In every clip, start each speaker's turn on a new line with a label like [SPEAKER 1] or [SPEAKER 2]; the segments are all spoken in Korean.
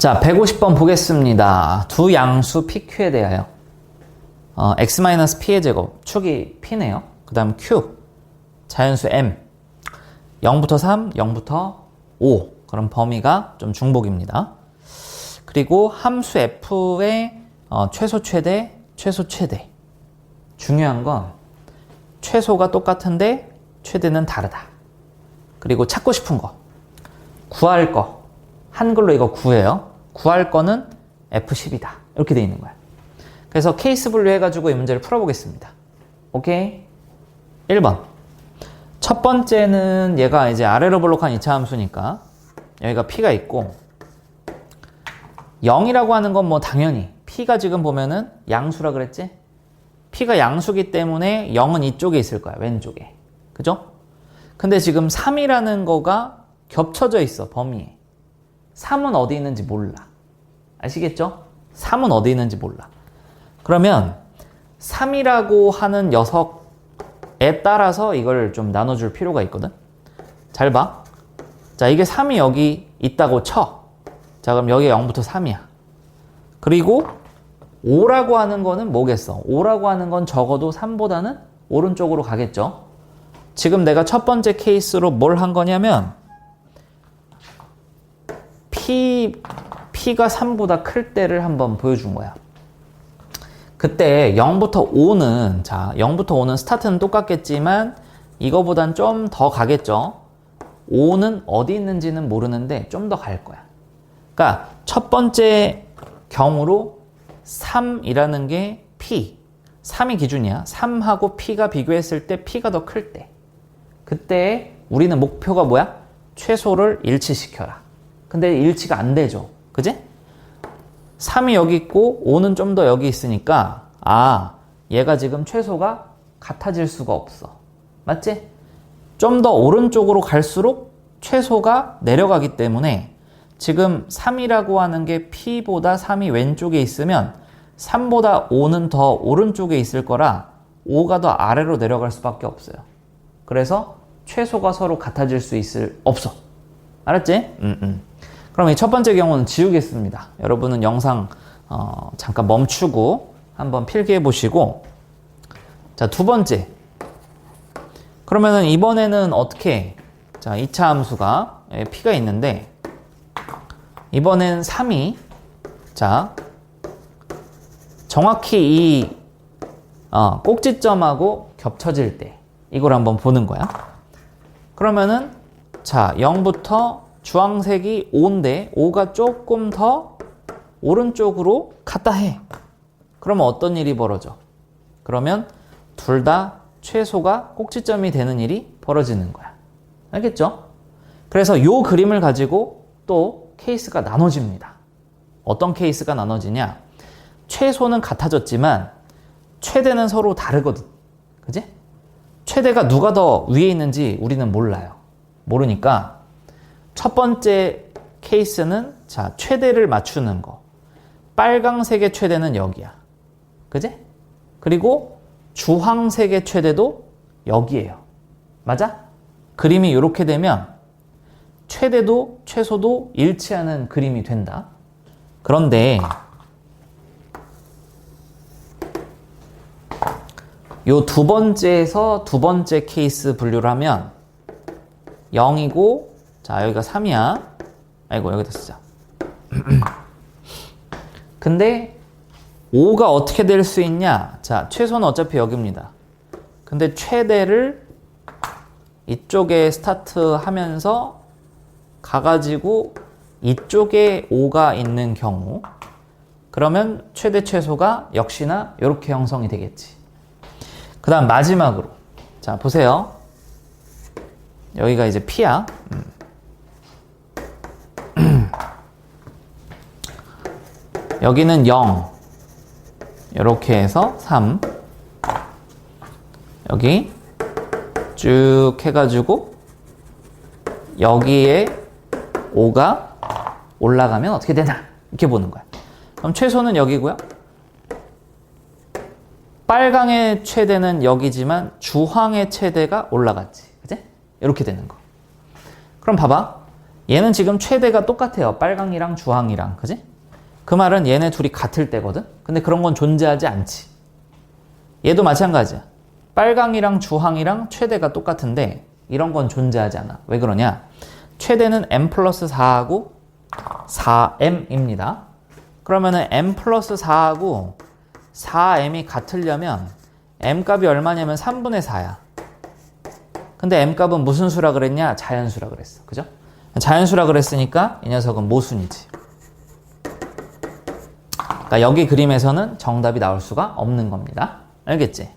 [SPEAKER 1] 자, 150번 보겠습니다. 두 양수 PQ에 대하여 x-p의 제곱, 축이 p네요. 그 다음 q, 자연수 m, 0부터 3, 0부터 5. 그럼 범위가 좀 중복입니다. 그리고 함수 f의 최소 최대, 최소 최대. 중요한 건 최소가 똑같은데 최대는 다르다. 그리고 찾고 싶은 거, 구할 거, 한글로 이거 구해요. 구할 거는 F10이다. 이렇게 돼 있는 거야. 그래서 케이스 분류해가지고 이 문제를 풀어보겠습니다. 오케이? 1번. 첫 번째는 얘가 이제 아래로 볼록한 2차 함수니까 여기가 P가 있고 0이라고 하는 건 뭐 당연히 P가 지금 보면은 양수라 그랬지? P가 양수기 때문에 0은 이쪽에 있을 거야. 왼쪽에. 그죠? 근데 지금 3이라는 거가 겹쳐져 있어. 범위에. 3은 어디 있는지 몰라. 아시겠죠? 3은 어디 있는지 몰라. 그러면 3이라고 하는 녀석에 따라서 이걸 좀 나눠줄 필요가 있거든. 잘 봐. 자, 이게 3이 여기 있다고 쳐. 자, 그럼 여기 0부터 3이야. 그리고 5라고 하는 거는 뭐겠어? 5라고 하는 건 적어도 3보다는 오른쪽으로 가겠죠. 지금 내가 첫 번째 케이스로 뭘 한 거냐면 P가 3보다 클 때를 한번 보여준 거야. 그때 0부터 5는, 자, 0부터 5는 스타트는 똑같겠지만 이거보단 좀 더 가겠죠. 5는 어디 있는지는 모르는데 좀 더 갈 거야. 그러니까 첫 번째 경우로 3이라는 게 P, 3이 기준이야. 3하고 P가 비교했을 때 P가 더 클 때. 그때 우리는 목표가 뭐야? 최소를 일치시켜라. 근데 일치가 안 되죠. 그지? 3이 여기 있고 5는 좀 더 여기 있으니까 얘가 지금 최소가 같아질 수가 없어. 맞지? 좀 더 오른쪽으로 갈수록 최소가 내려가기 때문에 지금 3이라고 하는 게 P보다 3이 왼쪽에 있으면 3보다 5는 더 오른쪽에 있을 거라 5가 더 아래로 내려갈 수밖에 없어요. 그래서 최소가 서로 같아질 수 없어. 알았지? 그럼 이 첫 번째 경우는 지우겠습니다. 여러분은 영상 잠깐 멈추고 한번 필기해 보시고, 자, 두 번째. 그러면은 이번에는 어떻게? 자, 2차 함수가 P가 있는데 이번엔 3이 자 정확히 이 꼭지점하고 겹쳐질 때 이걸 한번 보는 거야. 그러면은 자 0부터 주황색이 5인데 5가 조금 더 오른쪽으로 갔다 해. 그러면 어떤 일이 벌어져? 그러면 둘 다 최소가 꼭지점이 되는 일이 벌어지는 거야. 알겠죠? 그래서 이 그림을 가지고 또 케이스가 나눠집니다. 어떤 케이스가 나눠지냐? 최소는 같아졌지만 최대는 서로 다르거든. 그지? 최대가 누가 더 위에 있는지 우리는 몰라요. 모르니까 첫 번째 케이스는 자 최대를 맞추는 거. 빨강색의 최대는 여기야. 그지? 그리고 주황색의 최대도 여기에요. 맞아? 그림이 이렇게 되면 최대도 최소도 일치하는 그림이 된다. 그런데 요 두 번째에서 두 번째 케이스 분류를 하면 0이고 자 여기가 3이야. 아이고 여기다 쓰자. 근데 5가 어떻게 될 수 있냐? 자 최소는 어차피 여기입니다. 근데 최대를 이쪽에 스타트하면서 가가지고 이쪽에 5가 있는 경우 그러면 최대 최소가 역시나 이렇게 형성이 되겠지. 그 다음 마지막으로 자 보세요. 여기가 이제 P야. 여기는 0 이렇게 해서 3 여기 쭉 해가지고 여기에 5가 올라가면 어떻게 되나 이렇게 보는 거야. 그럼 최소는 여기고요. 빨강의 최대는 여기지만 주황의 최대가 올라갔지. 그치? 이렇게 되는 거. 그럼 봐봐. 얘는 지금 최대가 똑같아요. 빨강이랑 주황이랑. 그지? 그 말은 얘네 둘이 같을 때거든? 근데 그런 건 존재하지 않지. 얘도 마찬가지야. 빨강이랑 주황이랑 최대가 똑같은데 이런 건 존재하지 않아. 왜 그러냐? 최대는 m 플러스 4하고 4m입니다. 그러면은 m 플러스 4하고 4m이 같으려면 m 값이 얼마냐면 3분의 4야. 근데 m 값은 무슨 수라 그랬냐? 자연수라 그랬어. 그죠? 자연수라 그랬으니까 이 녀석은 모순이지. 그러니까 여기 그림에서는 정답이 나올 수가 없는 겁니다. 알겠지?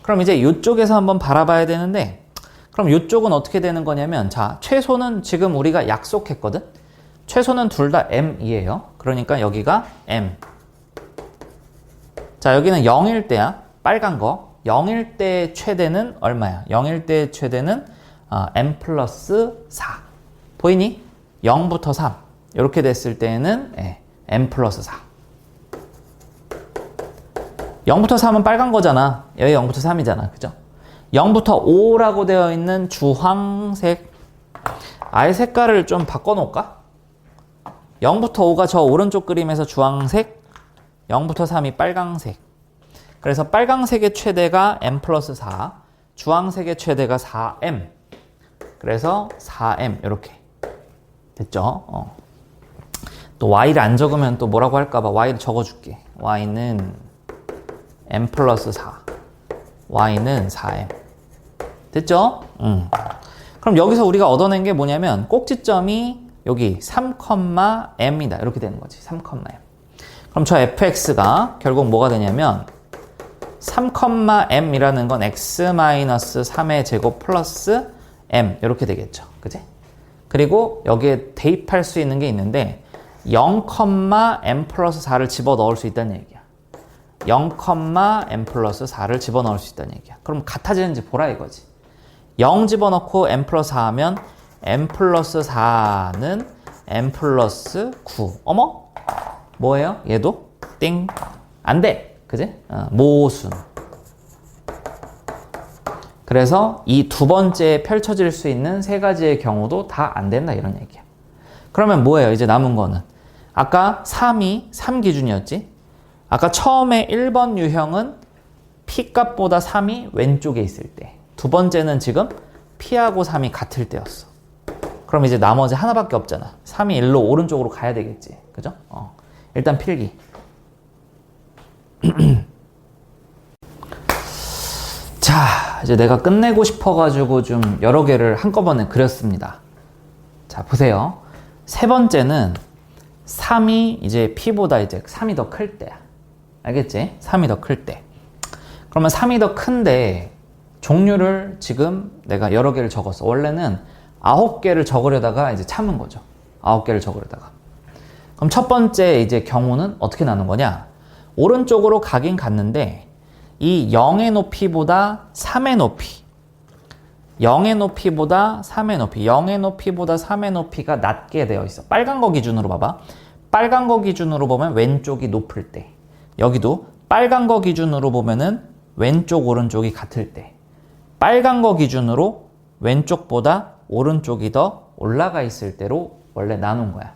[SPEAKER 1] 그럼 이제 이쪽에서 한번 바라봐야 되는데, 그럼 이쪽은 어떻게 되는 거냐면, 자, 최소는 지금 우리가 약속했거든? 최소는 둘 다 m이에요. 그러니까 여기가 m. 자, 여기는 0일 때야. 빨간 거. 0일 때 최대는 얼마야? 0일 때 최대는 m 플러스 4. 보이니? 0부터 3. 이렇게 됐을 때는 m 플러스 4. 0부터 3은 빨간 거잖아. 여기 0부터 3이잖아. 그죠? 0부터 5라고 되어 있는 주황색. 아예 색깔을 좀 바꿔놓을까? 0부터 5가 저 오른쪽 그림에서 주황색, 0부터 3이 빨강색. 그래서 빨강색의 최대가 m 플러스 4, 주황색의 최대가 4m. 그래서 4m 이렇게 됐죠? 또 y를 안 적으면 또 뭐라고 할까봐 y를 적어줄게. y는 m 플러스 4, y는 4m. 됐죠? 그럼 여기서 우리가 얻어낸 게 뭐냐면 꼭지점이 여기 3,m이다. 이렇게 되는 거지. 3,m. 그럼 저 fx가 결국 뭐가 되냐면 3,m이라는 건 x-3의 제곱 플러스 m 이렇게 되겠죠. 그지? 그리고 여기에 대입할 수 있는 게 있는데 0,m 플러스 4를 집어넣을 수 있다는 얘기야. 0,m 플러스 4를 집어넣을 수 있다는 얘기야. 그럼 같아지는지 보라 이거지. 0 집어넣고 m 플러스 4 하면 m 플러스 4는 m 플러스 9. 어머? 뭐예요? 얘도? 띵. 안 돼. 그지? 모순. 그래서 이 두 번째 펼쳐질 수 있는 세 가지의 경우도 다 안 된다 이런 얘기야. 그러면 뭐예요? 이제 남은 거는. 아까 3이 3 기준이었지? 아까 처음에 1번 유형은 P값보다 3이 왼쪽에 있을 때. 두 번째는 지금 P하고 3이 같을 때였어. 그럼 이제 나머지 하나밖에 없잖아. 3이 일로 오른쪽으로 가야 되겠지. 그죠? 일단 필기. 자, 이제 내가 끝내고 싶어가지고 좀 여러 개를 한꺼번에 그렸습니다. 자, 보세요. 세 번째는 3이 이제 P보다 이제 3이 더 클 때야. 알겠지? 3이 더 클 때. 그러면 3이 더 큰데 종류를 지금 내가 여러 개를 적었어. 원래는 9개를 적으려다가 이제 참은 거죠. 9개를 적으려다가. 그럼 첫 번째 이제 경우는 어떻게 나눈 거냐? 오른쪽으로 가긴 갔는데 이 0의 높이보다 3의 높이, 0의 높이보다 3의 높이, 0의 높이보다 3의 높이가 낮게 되어 있어. 빨간 거 기준으로 봐봐. 빨간 거 기준으로 보면 왼쪽이 높을 때. 여기도 빨간 거 기준으로 보면은 왼쪽 오른쪽이 같을 때. 빨간 거 기준으로 왼쪽보다 오른쪽이 더 올라가 있을 때로 원래 나눈 거야.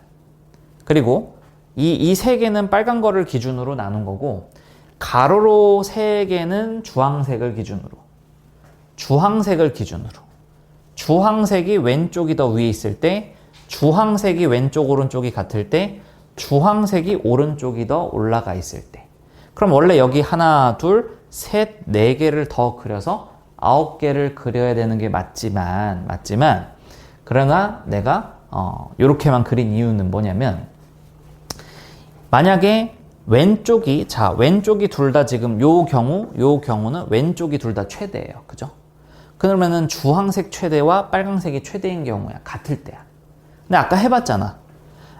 [SPEAKER 1] 그리고 이 세 개는 빨간 거를 기준으로 나눈 거고, 가로로 세 개는 주황색을 기준으로, 주황색을 기준으로, 주황색이 왼쪽이 더 위에 있을 때, 주황색이 왼쪽 오른쪽이 같을 때, 주황색이 오른쪽이 더 올라가 있을 때. 그럼 원래 여기 하나, 둘, 셋, 네 개를 더 그려서 9개를 그려야 되는 게 맞지만 그러나 내가 요렇게만 그린 이유는 뭐냐면, 만약에 왼쪽이 둘 다 지금 요 경우는 왼쪽이 둘 다 최대예요. 그죠? 그러면은 주황색 최대와 빨강색이 최대인 경우야. 같을 때야. 근데 아까 해봤잖아.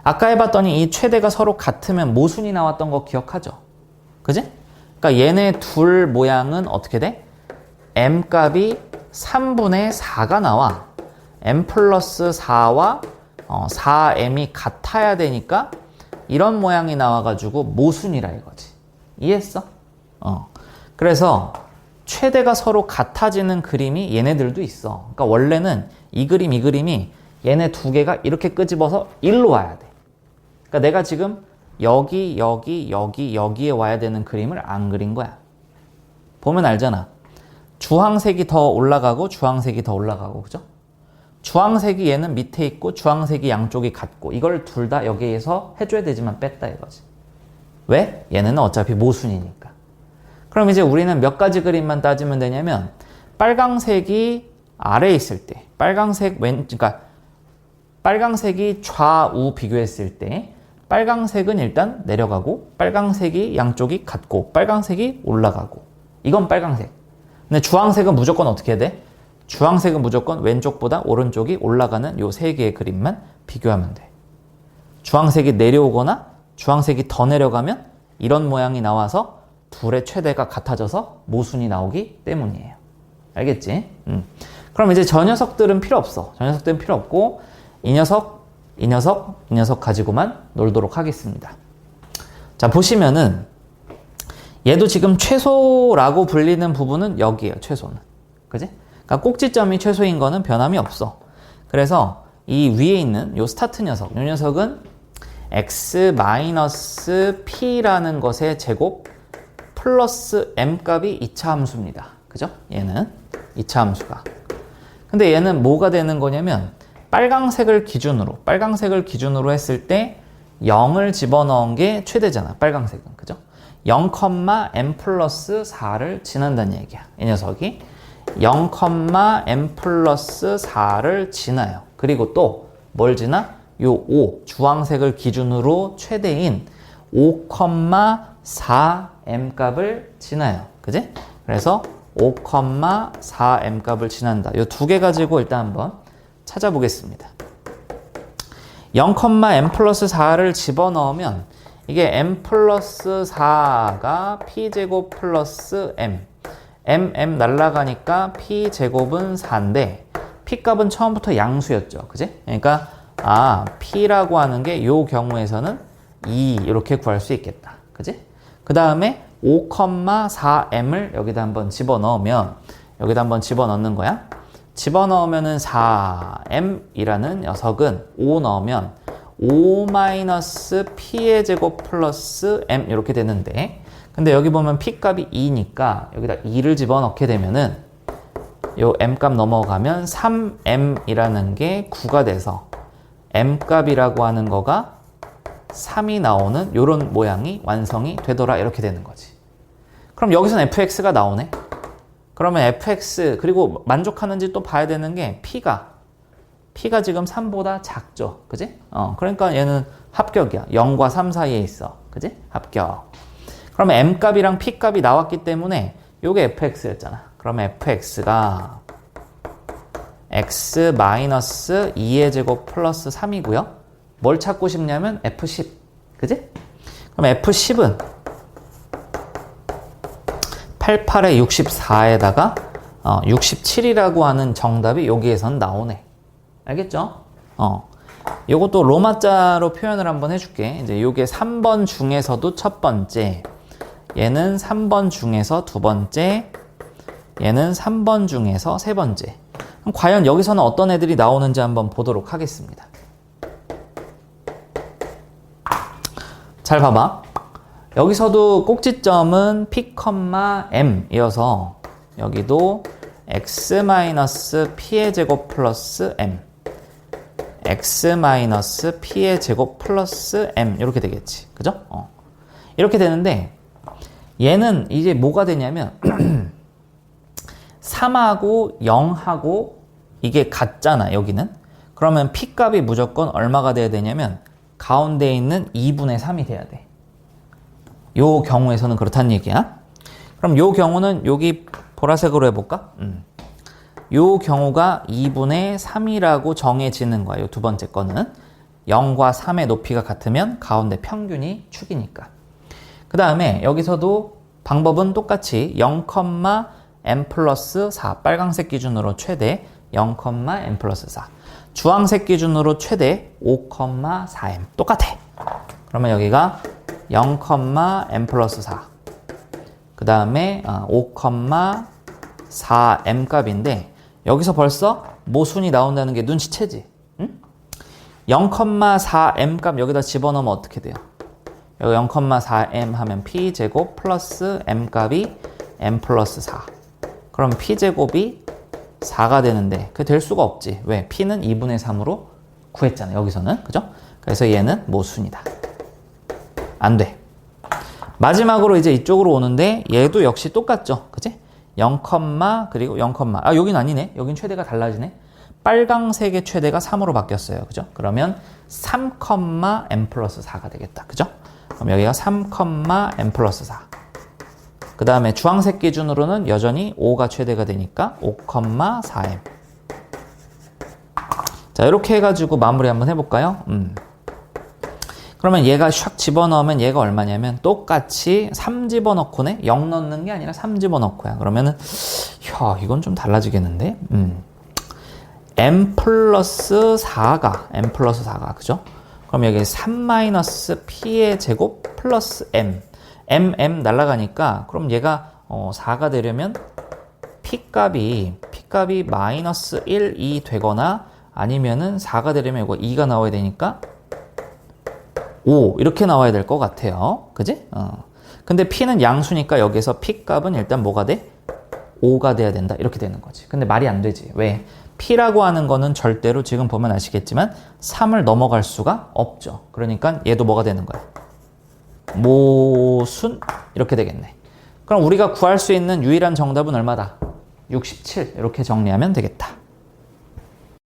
[SPEAKER 1] 아까 해봤더니 이 최대가 서로 같으면 모순이 나왔던 거 기억하죠? 그지? 그러니까 얘네 둘 모양은 어떻게 돼? m 값이 3분의 4가 나와. m 플러스 4와 4m이 같아야 되니까 이런 모양이 나와가지고 모순이라 이거지. 이해했어? 그래서 최대가 서로 같아지는 그림이 얘네들도 있어. 그러니까 원래는 이 그림이 얘네 두 개가 이렇게 끄집어서 일로 와야 돼. 그러니까 내가 지금 여기에 와야 되는 그림을 안 그린 거야. 보면 알잖아. 주황색이 더 올라가고 주황색이 더 올라가고, 그죠? 주황색이 얘는 밑에 있고 주황색이 양쪽이 같고, 이걸 둘 다 여기에서 해줘야 되지만 뺐다 이거지. 왜? 얘네는 어차피 모순이니까. 그럼 이제 우리는 몇 가지 그림만 따지면 되냐면, 빨강색이 아래에 있을 때, 그러니까 빨강색이 좌우 비교했을 때, 빨강색은 일단 내려가고, 빨강색이 양쪽이 같고, 빨강색이 올라가고. 이건 빨강색. 근데 주황색은 무조건 어떻게 해야 돼? 주황색은 무조건 왼쪽보다 오른쪽이 올라가는 요 세 개의 그림만 비교하면 돼. 주황색이 내려오거나 주황색이 더 내려가면 이런 모양이 나와서 둘의 최대가 같아져서 모순이 나오기 때문이에요. 알겠지? 그럼 이제 저 녀석들은 필요 없어. 저 녀석들은 필요 없고 이 녀석 가지고만 놀도록 하겠습니다. 자, 보시면은 얘도 지금 최소라고 불리는 부분은 여기에요. 최소는. 그지? 그러니까 꼭지점이 최소인 거는 변함이 없어. 그래서 이 위에 있는 요 스타트 녀석, 요 녀석은 x-p라는 것의 제곱 플러스 m 값이 2차 함수입니다. 그죠? 얘는 2차 함수가. 근데 얘는 뭐가 되는 거냐면 빨강색을 기준으로 했을 때 0을 집어넣은 게 최대잖아. 빨강색은. 그죠? 0,m 플러스 4를 지난다는 얘기야. 이 녀석이 0,m 플러스 4를 지나요. 그리고 또 뭘 지나? 요 5, 주황색을 기준으로 최대인 5,4m 값을 지나요. 그지? 그래서 5,4m 값을 지난다. 요 두 개 가지고 일단 한번 찾아보겠습니다. 0,m 플러스 4를 집어넣으면 이게 m 플러스 4가 p제곱 플러스 m 날라가니까 p제곱은 4인데 p값은 처음부터 양수였죠. 그지? 그러니까 p라고 하는 게 요 경우에서는 2 이렇게 구할 수 있겠다. 그지? 그 다음에 5,4m을 여기다 한번 집어넣으면 여기다 한번 집어넣는 거야. 집어넣으면은 4m이라는 녀석은 5 넣으면 5-p의 제곱 플러스 m 이렇게 되는데, 근데 여기 보면 p 값이 2니까 여기다 2를 집어넣게 되면은 요 m 값 넘어가면 3m이라는 게 9가 돼서 m 값이라고 하는 거가 3이 나오는 요런 모양이 완성이 되더라. 이렇게 되는 거지. 그럼 여기서는 fx가 나오네. 그러면 fx, 그리고 만족하는지 또 봐야 되는 게 p가 지금 3보다 작죠. 그지? 그러니까 얘는 합격이야. 0과 3 사이에 있어. 그지? 합격. 그러면 m 값이랑 p 값이 나왔기 때문에 요게 fx였잖아. 그러면 fx가 x-2의 제곱 플러스 3이고요. 뭘 찾고 싶냐면 f10. 그지? 그럼 f10은 88에 64에다가 67이라고 하는 정답이 여기에선 나오네. 알겠죠? 요것도 로마자로 표현을 한번 해줄게. 이제 요게 3번 중에서도 첫 번째, 얘는 3번 중에서 두 번째, 얘는 3번 중에서 세 번째. 그럼 과연 여기서는 어떤 애들이 나오는지 한번 보도록 하겠습니다. 잘 봐봐. 여기서도 꼭지점은 p, m이어서 여기도 x-p의 제곱 플러스 m, x-p의 제곱 플러스 m 이렇게 되겠지. 그죠? 이렇게 되는데 얘는 이제 뭐가 되냐면 3하고 0하고 이게 같잖아. 여기는. 그러면 p 값이 무조건 얼마가 돼야 되냐면 가운데 있는 2분의 3이 돼야 돼. 요 경우에서는 그렇다는 얘기야. 그럼 요 경우는 여기 보라색으로 해볼까? 요 경우가 2분의 3이라고 정해지는 거야. 요 두 번째 거는 0과 3의 높이가 같으면 가운데 평균이 축이니까. 그 다음에 여기서도 방법은 똑같이 0,m 플러스 4, 빨강색 기준으로 최대 0,m 플러스 4, 주황색 기준으로 최대 5,4m 똑같아. 그러면 여기가 0,m 플러스 4, 그 다음에 5,4m 값인데 여기서 벌써 모순이 나온다는 게 눈치채지? 응? 0,4m 값 여기다 집어넣으면 어떻게 돼요? 여기 0,4m 하면 p제곱 플러스 m 값이 m 플러스 4. 그럼 p제곱이 4가 되는데 그게 될 수가 없지. 왜? p는 2분의 3으로 구했잖아. 여기서는. 그죠? 그래서 얘는 모순이다. 안 돼. 마지막으로 이제 이쪽으로 오는데 얘도 역시 똑같죠. 그치? 0, 그리고 0, 여긴 아니네. 여긴 최대가 달라지네. 빨강색의 최대가 3으로 바뀌었어요. 그죠? 그러면 3, m 플러스 4가 되겠다. 그죠? 그럼 여기가 3, m 플러스 4. 그 다음에 주황색 기준으로는 여전히 5가 최대가 되니까 5, 4m. 자, 이렇게 해가지고 마무리 한번 해볼까요? 그러면 얘가 샥 집어넣으면 얘가 얼마냐면 똑같이 3 집어넣고네? 0 넣는 게 아니라 3 집어넣고야. 그러면은, 이건 좀 달라지겠는데? m 플러스 4가, 그죠? 그럼 여기 3 마이너스 p의 제곱 플러스 m 날라가니까, 그럼 얘가 4가 되려면 p 값이 마이너스 1, 2 되거나 아니면은 4가 되려면 이거 2가 나와야 되니까 5 이렇게 나와야 될 것 같아요. 그지? 근데 p는 양수니까 여기서 p 값은 일단 뭐가 돼? 5가 돼야 된다. 이렇게 되는 거지. 근데 말이 안 되지. 왜? p라고 하는 거는 절대로 지금 보면 아시겠지만 3을 넘어갈 수가 없죠. 그러니까 얘도 뭐가 되는 거야? 모순? 이렇게 되겠네. 그럼 우리가 구할 수 있는 유일한 정답은 얼마다? 67 이렇게 정리하면 되겠다.